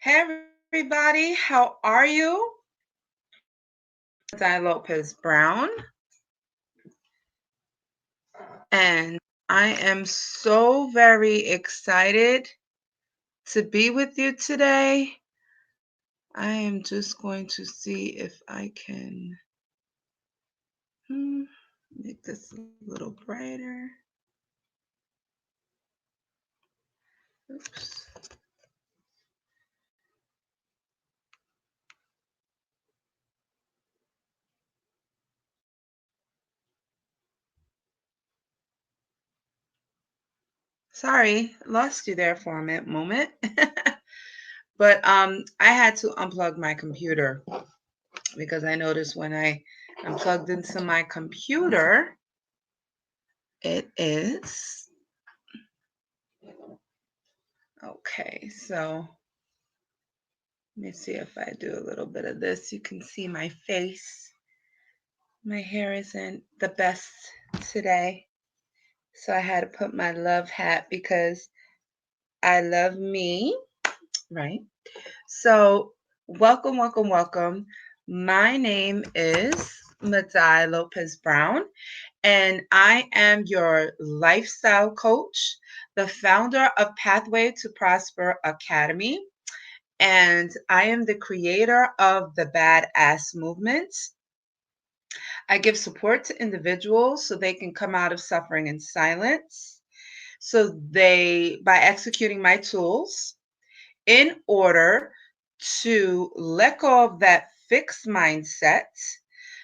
Hey everybody, how are you? Di Lopez Brown, and I am so very excited to be with you today. I am just going to see if I can hmm, make this a little brighter. Oops. Sorry, lost you there for a moment. But I had to unplug my computer because I noticed when I am plugged into my computer, it is okay. So let me see if I do a little bit of this. You can see my face. My hair isn't the best today. So I had to put my love hat because I love me, right? So welcome, welcome, welcome. My name is Madai Lopez Brown, and I am your lifestyle coach, the founder of Pathway to Prosper Academy, and I am the creator of the Badass Movement. I give support to individuals so they can come out of suffering in silence. By executing my tools in order to let go of that fixed mindset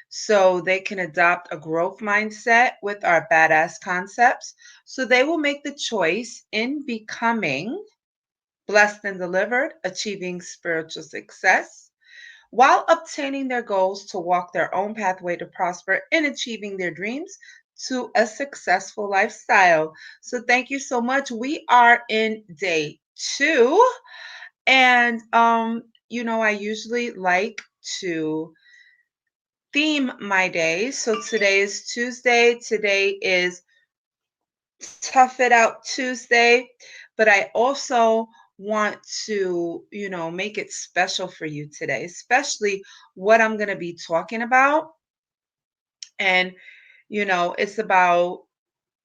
so they can adopt a growth mindset with our badass concepts. So they will make the choice in becoming blessed and delivered, achieving spiritual success, while obtaining their goals to walk their own pathway to prosper in achieving their dreams to a successful lifestyle. So, thank you so much. We are in day two, and I usually like to theme my days. So, today is Tuesday. Today is Tough It Out Tuesday, but I also want to, make it special for you today, especially what I'm going to be talking about. And, it's about,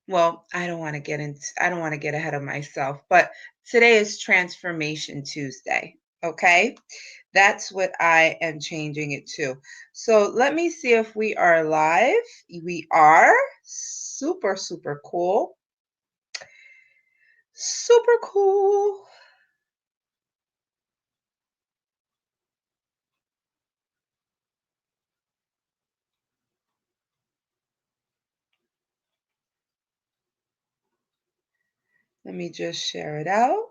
well, I don't want to get ahead of myself, but today is Transformation Tuesday. Okay. That's what I am changing it to. So let me see if we are live. We are super, super cool. Super cool. Let me just share it out.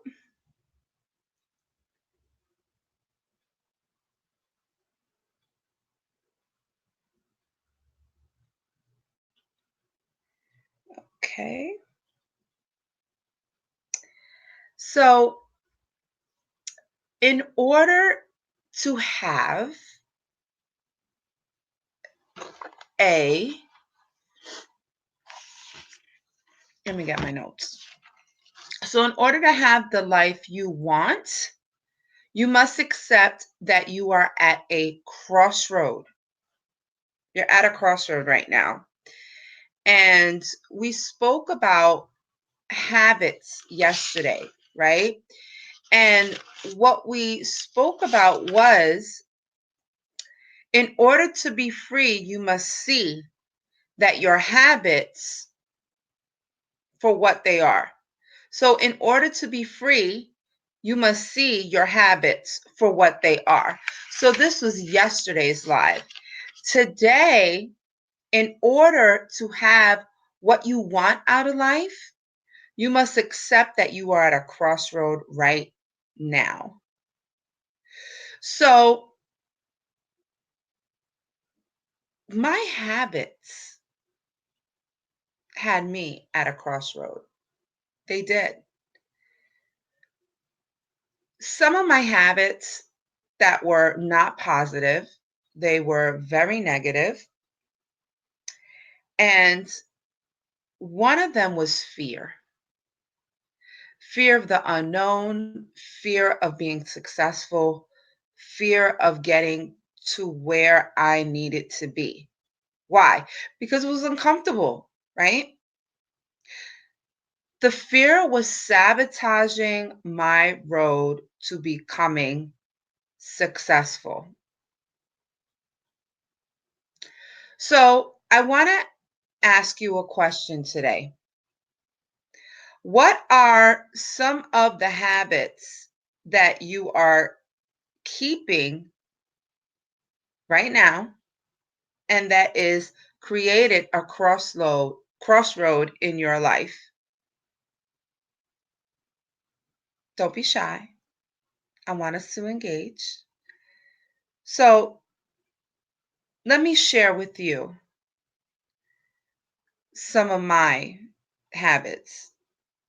Okay. So, in order to have a, let me get my notes. So, in order to have the life you want, you must accept that you are at a crossroad. You're at a crossroad right now. And we spoke about habits yesterday, right? And what we spoke about was in order to be free, you must see that your habits for what they are. So, in order to be free, you must see your habits for what they are. So, this was yesterday's live. Today, in order to have what you want out of life, you must accept that you are at a crossroad right now. So, my habits had me at a crossroad. They did. Some of my habits that were not positive, they were very negative, and one of them was fear. fear of the unknown, fear of being successful, fear of getting to where I needed to be. Why? Because it was uncomfortable, right? The fear was sabotaging my road to becoming successful. So, I want to ask you a question today. What are some of the habits that you are keeping right now and that is created a crossroad in your life? Don't be shy. I want us to engage. So, let me share with you some of my habits.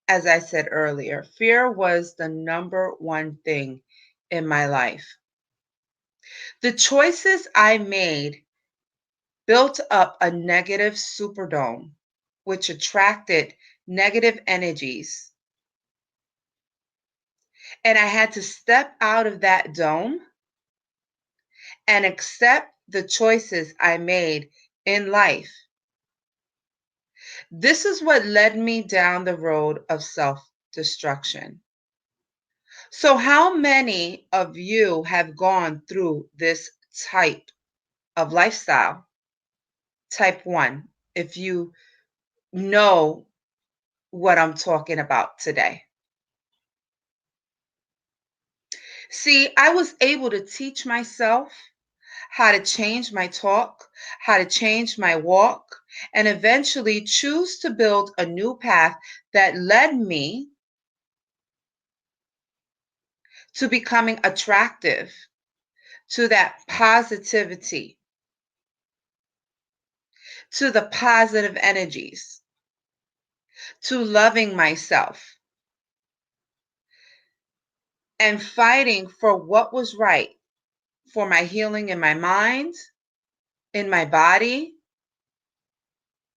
As I said earlier, fear was the number one thing in my life. The choices I made built up a negative superdome, which attracted negative energies. And I had to step out of that dome and accept the choices I made in life. This is what led me down the road of self destruction. So, how many of you have gone through this type of lifestyle? Type one, if you know what I'm talking about today. See, I was able to teach myself how to change my talk, how to change my walk, and eventually choose to build a new path that led me to becoming attractive to that positivity, to the positive energies, to loving myself and fighting for what was right for my healing in my mind, in my body,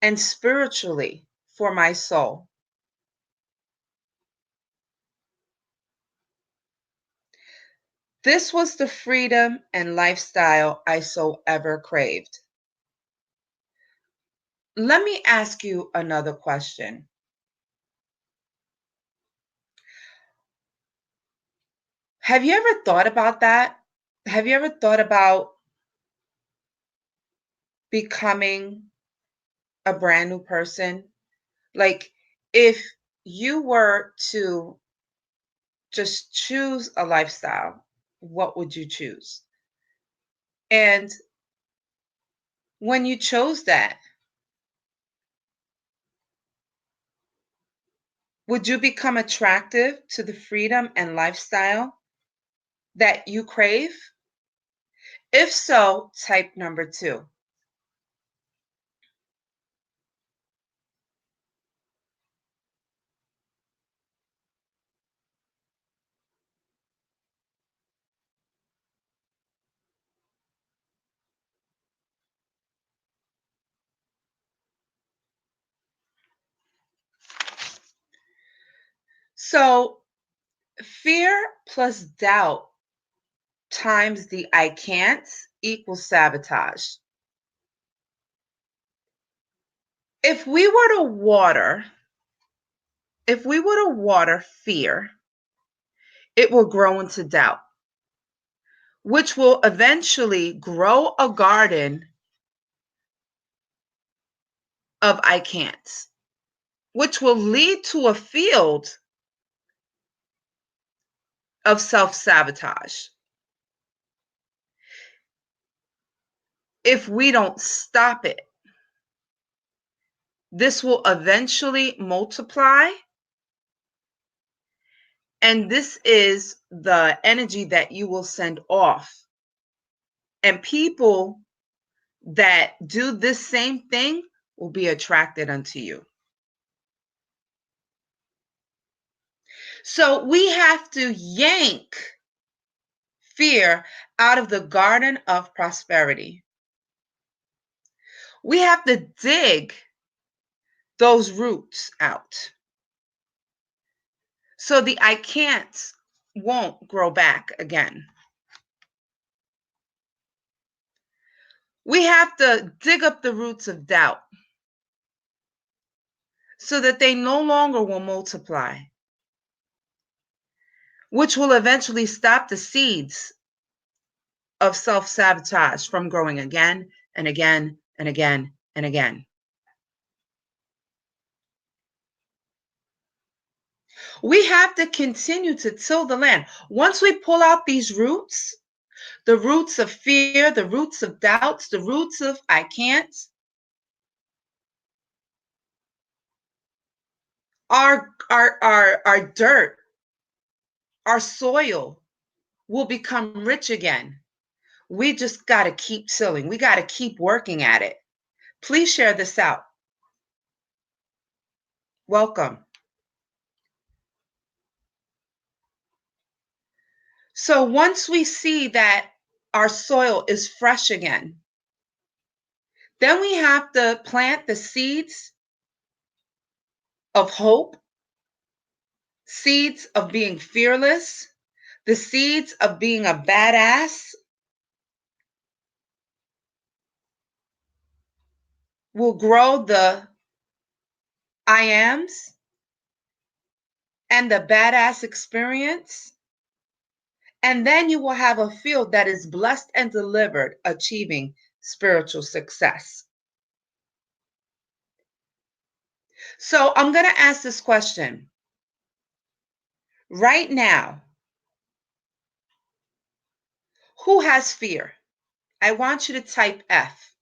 and spiritually for my soul. This was the freedom and lifestyle I so ever craved. Let me ask you another question. Have you ever thought about that? Have you ever thought about becoming a brand new person? Like, if you were to just choose a lifestyle, what would you choose? And when you chose that, would you become attractive to the freedom and lifestyle that you crave? If so, type number two. So, fear plus doubt times the I can't equals sabotage. If we were to water, if we were to water fear, it will grow into doubt, which will eventually grow a garden of I can'ts, which will lead to a field of self sabotage if we don't stop it. This will eventually multiply. And this is the energy that you will send off. And people that do this same thing will be attracted unto you. So we have to yank fear out of the garden of prosperity. We have to dig those roots out. So the I can'ts won't grow back again. We have to dig up the roots of doubt so that they no longer will multiply, which will eventually stop the seeds of self sabotage from growing again and again and again and again. We have to continue to till the land. Once we pull out these roots, the roots of fear, the roots of doubts, the roots of I can't, our dirt, our soil will become rich again. We just got to keep tilling. We got to keep working at it. Please share this out. Welcome. So once we see that our soil is fresh again, then we have to plant the seeds of hope, seeds of being fearless, the seeds of being a badass will grow the I ams and the badass experience. And then you will have a field that is blessed and delivered, achieving spiritual success. So I'm going to ask this question right now. Who has fear? I want you to type F.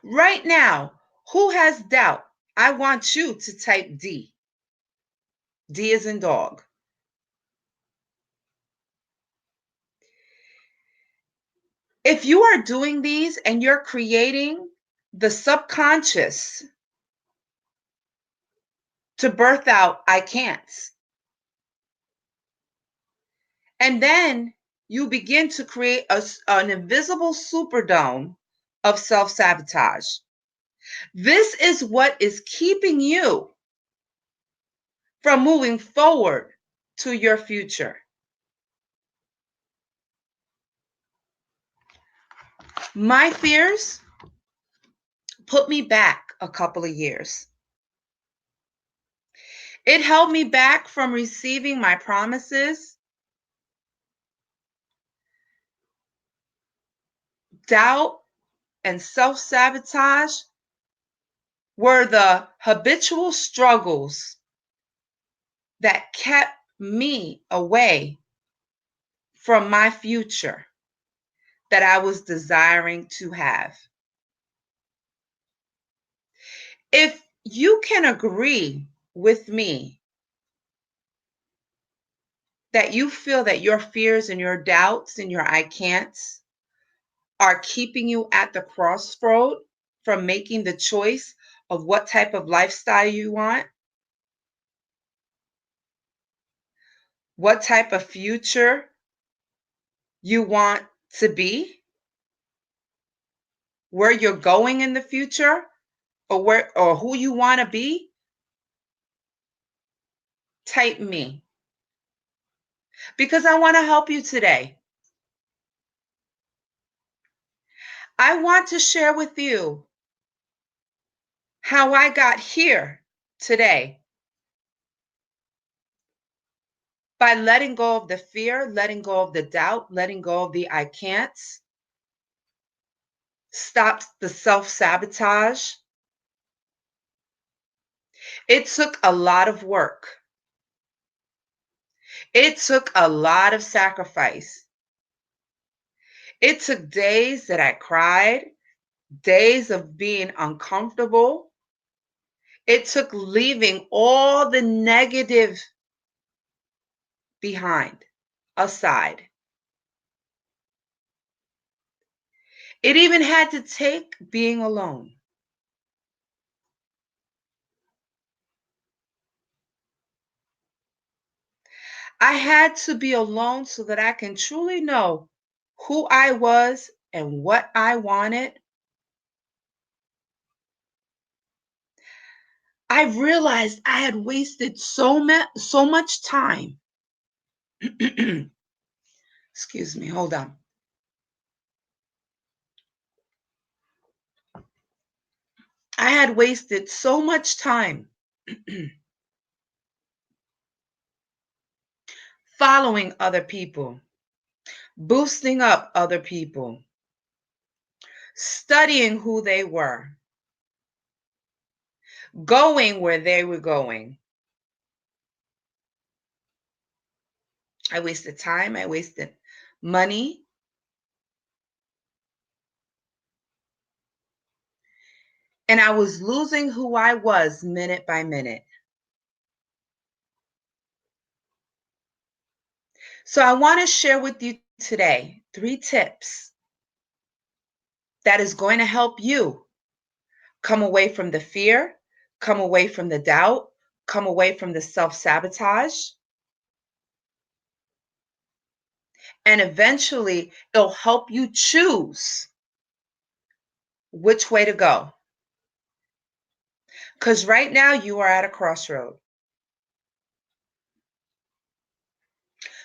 Right now, who has doubt? I want you to type D. D is in dog. If you are doing these and you're creating the subconscious to birth out I can't, and then you begin to create an invisible superdome of self sabotage. This is what is keeping you from moving forward to your future. My fears put me back a couple of years. It held me back from receiving my promises. Doubt and self sabotage were the habitual struggles that kept me away from my future that I was desiring to have. If you can agree with me that you feel that your fears and your doubts and your I can'ts are keeping you at the crossroad from making the choice of what type of lifestyle you want, what type of future you want to be, where you're going in the future, or who you want to be, type me because I want to help you today. I want to share with you how I got here today by letting go of the fear, letting go of the doubt, letting go of the I can'ts, stopped the self sabotage. It took a lot of work. It took a lot of sacrifice. It took days that I cried, days of being uncomfortable. It took leaving all the negative behind, aside. It even had to take being alone. I had to be alone so that I can truly know who I was and what I wanted. I realized I had wasted so much time. Excuse me, hold on. I had wasted so much time following other people, boosting up other people, studying who they were, going where they were going. I wasted time, I wasted money, and I was losing who I was minute by minute. So I want to share with you today 3 tips that is going to help you come away from the fear, come away from the doubt, come away from the self-sabotage, and eventually it'll help you choose which way to go. Because right now you are at a crossroad.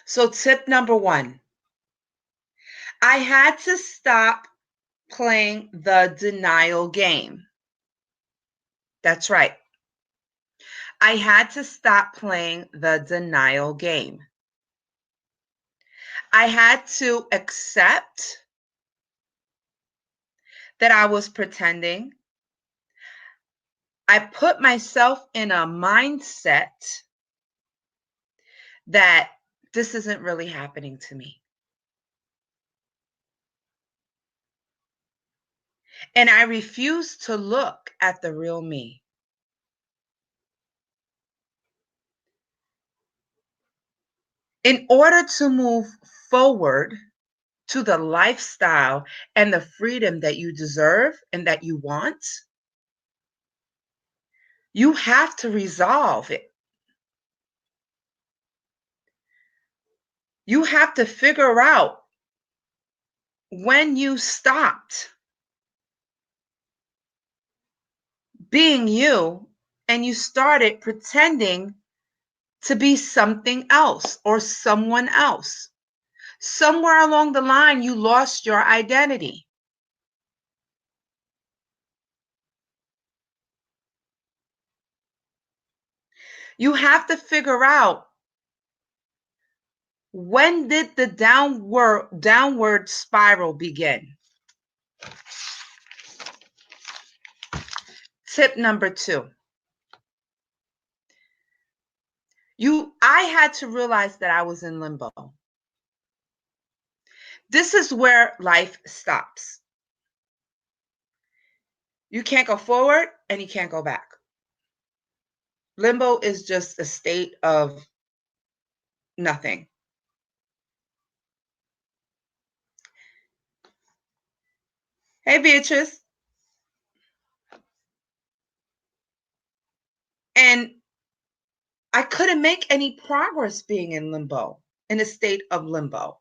So, tip number 1, I had to stop playing the denial game. That's right. I had to stop playing the denial game. I had to accept that I was pretending. I put myself in a mindset that this isn't really happening to me. And I refuse to look at the real me. In order to move forward to the lifestyle and the freedom that you deserve and that you want, you have to resolve it. You have to figure out when you stopped being you and you started pretending to be something else or someone else. Somewhere along the line, you lost your identity. You have to figure out, when did the downward spiral begin? Tip number 2. I had to realize that I was in limbo. This is where life stops. You can't go forward and you can't go back. Limbo is just a state of nothing. Hey, Beatrice. And I couldn't make any progress being in limbo, in a state of limbo.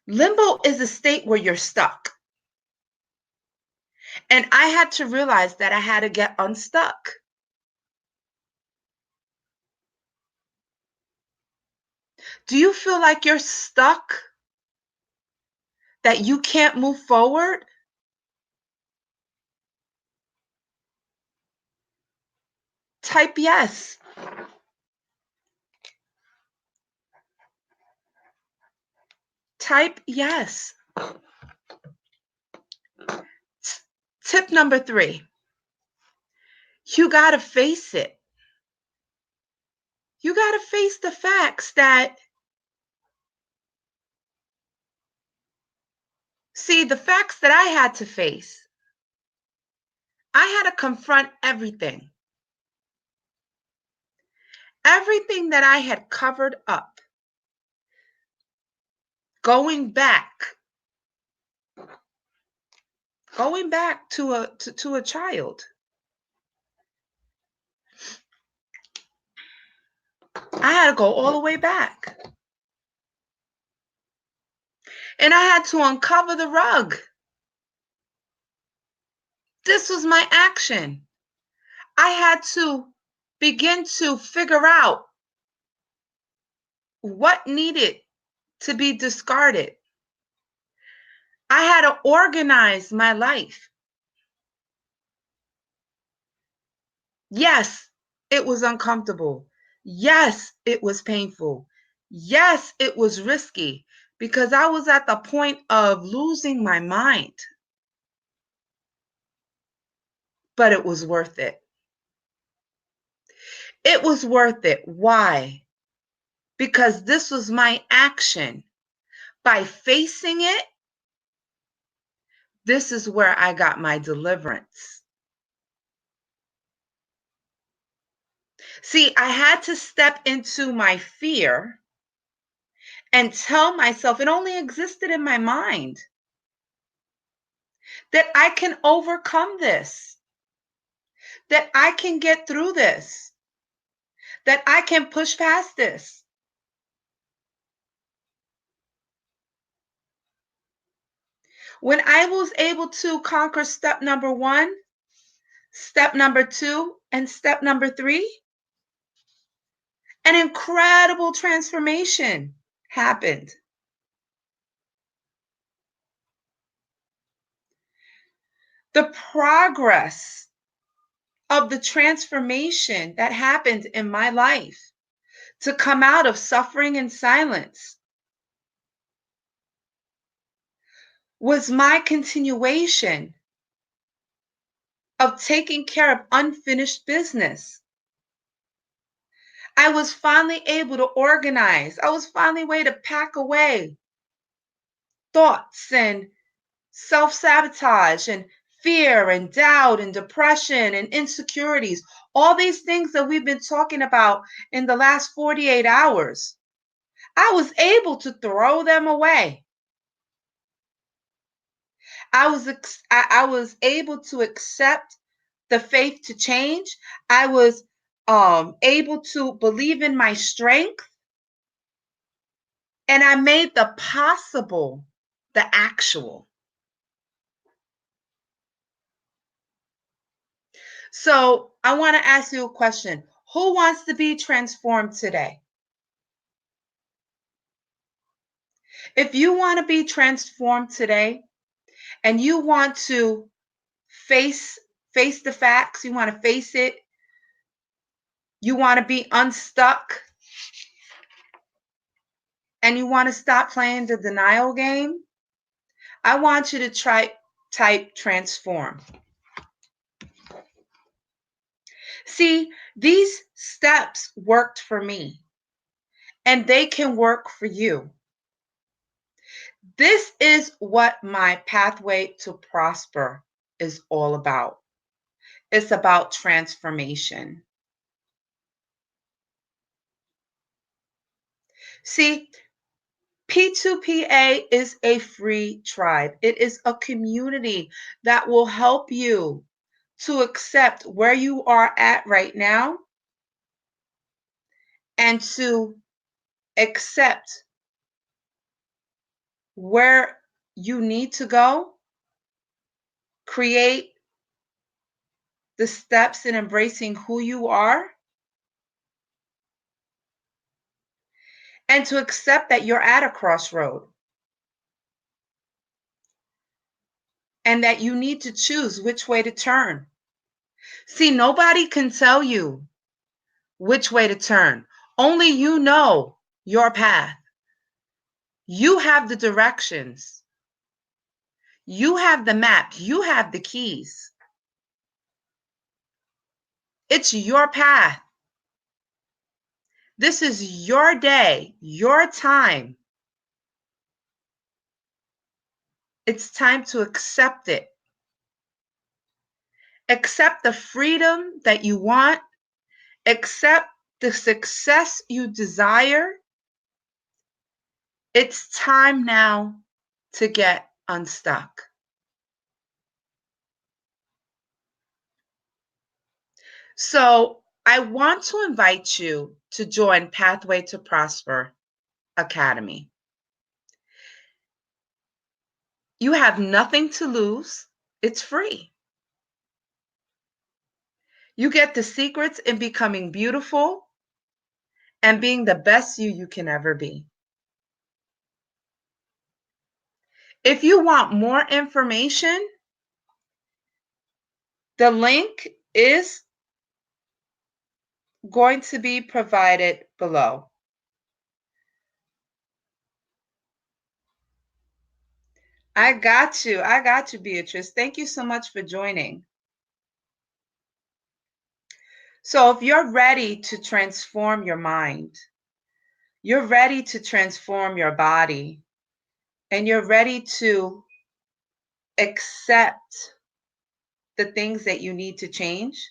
Limbo is a state where you're stuck. And I had to realize that I had to get unstuck. Do you feel like you're stuck? That you can't move forward? Type yes. Type yes. Tip number 3, you got to face it. You got to face the facts that, see, the facts that I had to face. I had to confront everything. Everything that I had covered up. Going back to a child. I had to go all the way back. And I had to uncover the rug. This was my action. I had to begin to figure out what needed to be discarded. I had to organize my life. Yes, it was uncomfortable. Yes, it was painful. Yes, it was risky because I was at the point of losing my mind, but it was worth it. It was worth it. Why? Because this was my action. By facing it, this is where I got my deliverance. See, I had to step into my fear and tell myself it only existed in my mind that I can overcome this, that I can get through this, that I can push past this. When I was able to conquer step number one, step number two, and step number three, an incredible transformation happened. The progress of the transformation that happened in my life to come out of suffering and silence was my continuation of taking care of unfinished business. I was finally able to organize. I was finally able to pack away thoughts and self-sabotage and fear and doubt and depression and insecurities. All these things that we've been talking about in the last 48 hours. I was able to throw them away. I was able to accept the faith to change. I was able to believe in my strength, and I made the possible the actual. So I want to ask you a question. Who wants to be transformed today? If you want to be transformed today and you want to face face the facts, you want to face it, you want to be unstuck, and you want to stop playing the denial game, I want you to type transform. See, these steps worked for me, and they can work for you. This is what my pathway to prosper is all about. It's about transformation. See, P2PA is a free tribe. It is a community that will help you to accept where you are at right now and to accept where you need to go, create the steps in embracing who you are, and to accept that you're at a crossroad and that you need to choose which way to turn. See, nobody can tell you which way to turn. Only you know your path. You have the directions. You have the map. You have the keys. It's your path. This is your day, your time. It's time to accept it. Accept the freedom that you want. Accept the success you desire. It's time now to get unstuck. So I want to invite you to join Pathway to Prosper Academy. You have nothing to lose. It's free. You get the secrets in becoming beautiful and being the best you can ever be. If you want more information, the link is going to be provided below. I got you. I got you, Beatrice. Thank you so much for joining. So, if you're ready to transform your mind, you're ready to transform your body, and you're ready to accept the things that you need to change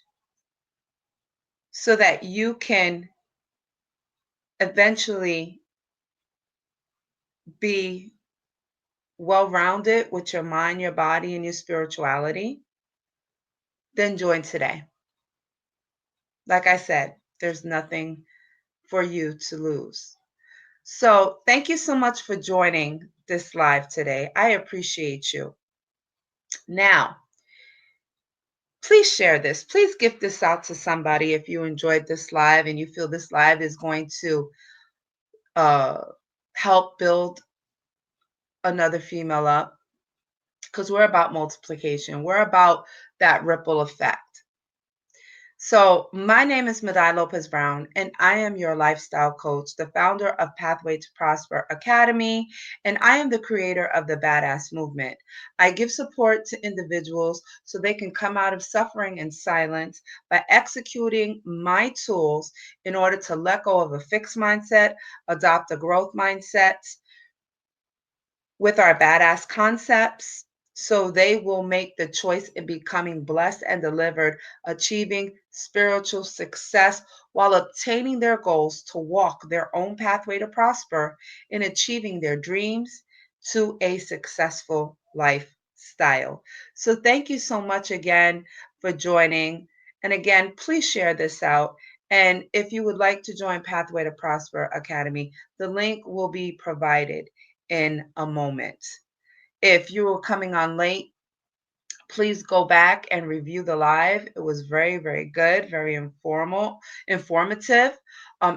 so that you can eventually be well rounded with your mind, your body, and your spirituality, then join today. Like I said, there's nothing for you to lose. So, thank you so much for joining this live today. I appreciate you. Now, please share this. Please gift this out to somebody if you enjoyed this live and you feel this live is going to uh, help build another female up, because we're about multiplication. We're about that ripple effect. So, my name is Madai Lopez Brown, and I am your lifestyle coach, the founder of Pathway to Prosper Academy, and I am the creator of the Badass Movement. I give support to individuals so they can come out of suffering and silence by executing my tools in order to let go of a fixed mindset, adopt a growth mindset, with our badass concepts, so they will make the choice in becoming blessed and delivered, achieving spiritual success while obtaining their goals to walk their own pathway to prosper in achieving their dreams to a successful lifestyle. So, thank you so much again for joining. And again, please share this out. And if you would like to join Pathway to Prosper Academy, the link will be provided in a moment. If you were coming on late, please go back and review the live. It was very, very good, very informative.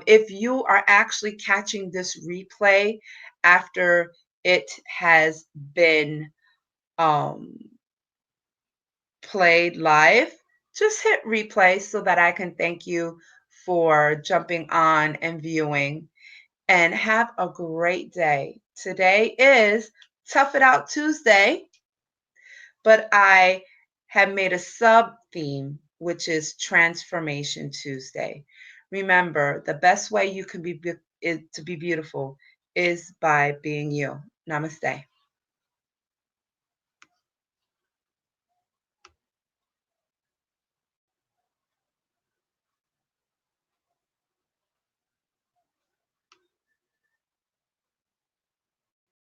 If you are actually catching this replay after it has been um, played live, just hit replay so that I can thank you for jumping on and viewing. And have a great day. Today is Tough It Out Tuesday, but I have made a sub theme, which is Transformation Tuesday. Remember, the best way you can be to be beautiful is by being you. Namaste.